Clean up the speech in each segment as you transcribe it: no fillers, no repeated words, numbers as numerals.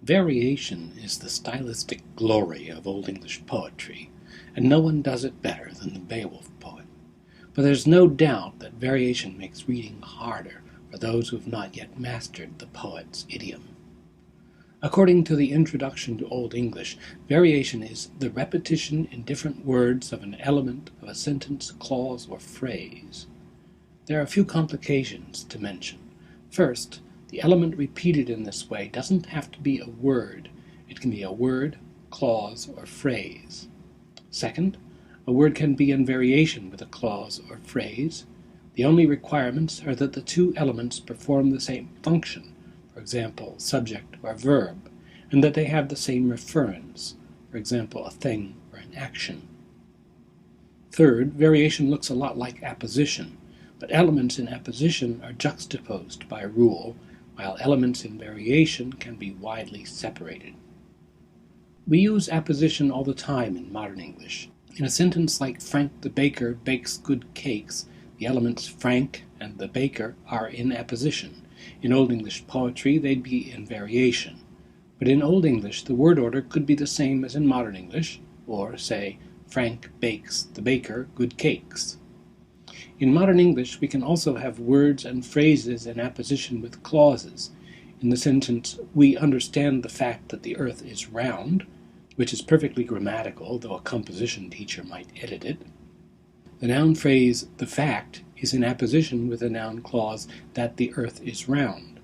Variation is the stylistic glory of Old English poetry, and no one does it better than the Beowulf poet. But there's no doubt that variation makes reading harder for those who have not yet mastered the poet's idiom. According to the Introduction to Old English, variation is the repetition in different words of an element of a sentence, clause, or phrase. There are a few complications to mention. First, the element repeated in this way doesn't have to be a word. It can be a word, clause, or phrase. Second, a word can be in variation with a clause or phrase. The only requirements are that the two elements perform the same function, for example, subject or verb, and that they have the same reference, for example, a thing or an action. Third, variation looks a lot like apposition, but elements in apposition are juxtaposed by a rule, while elements in variation can be widely separated. We use apposition all the time in modern English. In a sentence like Frank the baker bakes good cakes, the elements Frank and the baker are in apposition. In Old English poetry, they'd be in variation. But in Old English, the word order could be the same as in modern English, or, say, Frank bakes the baker good cakes. In modern English, we can also have words and phrases in apposition with clauses. In the sentence, we understand the fact that the earth is round, which is perfectly grammatical, though a composition teacher might edit it. The noun phrase, the fact, is in apposition with the noun clause that the earth is round.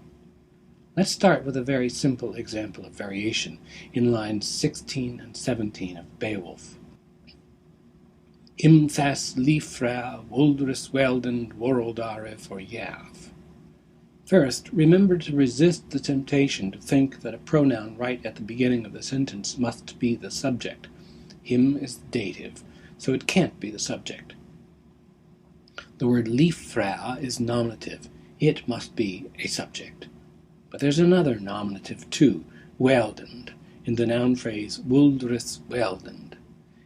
Let's start with a very simple example of variation in lines 16 and 17 of Beowulf. Im thas lifra wuldris weldend worldare for yav. First, remember to resist the temptation to think that a pronoun right at the beginning of the sentence must be the subject. Him is the dative, so it can't be the subject. The word lifra is nominative. It must be a subject. But there's another nominative too, weldend, in the noun phrase wuldris weldend.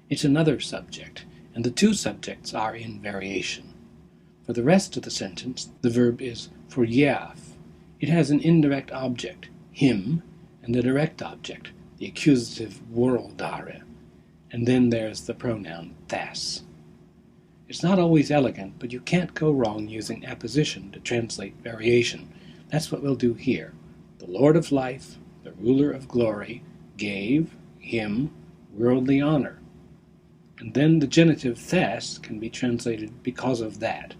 It's another subject, and the two subjects are in variation. For the rest of the sentence, the verb is forjav. It has an indirect object, him, and a direct object, the accusative worldare, and then there's the pronoun thas. It's not always elegant, but you can't go wrong using apposition to translate variation. That's what we'll do here. The Lord of life, the ruler of glory, gave him worldly honor. And then the genitive thas can be translated because of that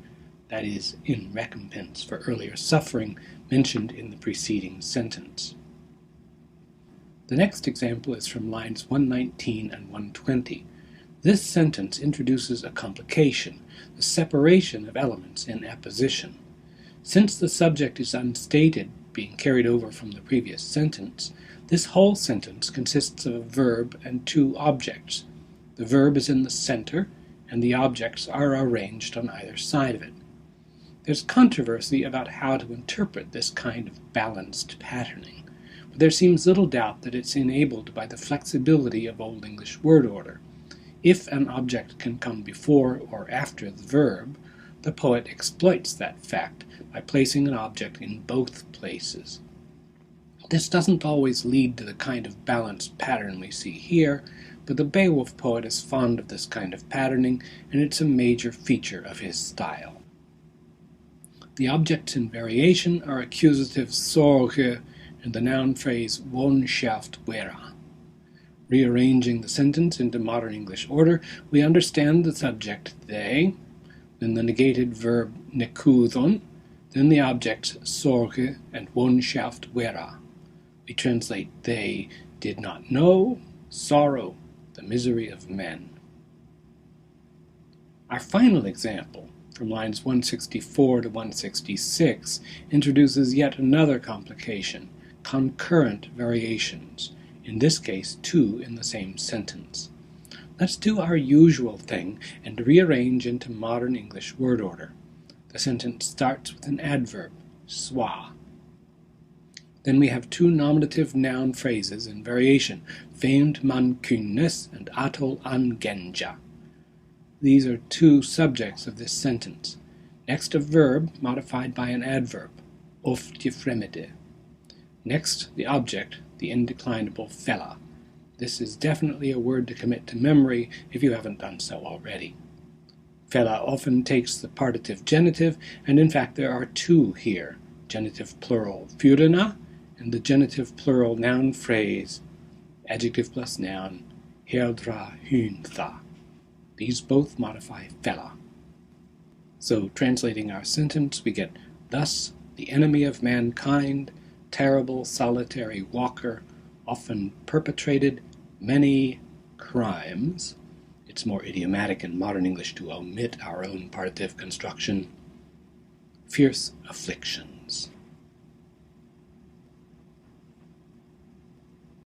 is, in recompense for earlier suffering mentioned in the preceding sentence. The next example is from lines 119 and 120. This sentence introduces a complication, the separation of elements in apposition. Since the subject is unstated, being carried over from the previous sentence, this whole sentence consists of a verb and two objects. The verb is in the center, and the objects are arranged on either side of it. There's controversy about how to interpret this kind of balanced patterning, but there seems little doubt that it's enabled by the flexibility of Old English word order. If an object can come before or after the verb, the poet exploits that fact by placing an object in both places. This doesn't always lead to the kind of balanced pattern we see here, but the Beowulf poet is fond of this kind of patterning, and it's a major feature of his style. The objects in variation are accusative sorge and the noun phrase wohnschaft vera. Rearranging the sentence into modern English order, we understand the subject they, then the negated verb nekudon, then the objects sorge and wohnschaft vera. We translate they did not know, sorrow, the misery of men. Our final example, from lines 164 to 166, introduces yet another complication, concurrent variations, in this case two in the same sentence. Let's do our usual thing and rearrange into modern English word order. The sentence starts with an adverb, swa. Then we have two nominative noun phrases in variation, famed man kynnes and atol an genja. These are two subjects of this sentence. Next a verb modified by an adverb, of die fremde. Next the object, the indeclinable fella. This is definitely a word to commit to memory if you haven't done so already. Fella often takes the partitive genitive, and in fact there are two here, genitive plural furina and the genitive plural noun phrase, adjective plus noun, herdra hyntha. These both modify fella. So translating our sentence, we get, thus the enemy of mankind, terrible solitary walker, often perpetrated many crimes. It's more idiomatic in modern English to omit our own partitive construction. Fierce afflictions.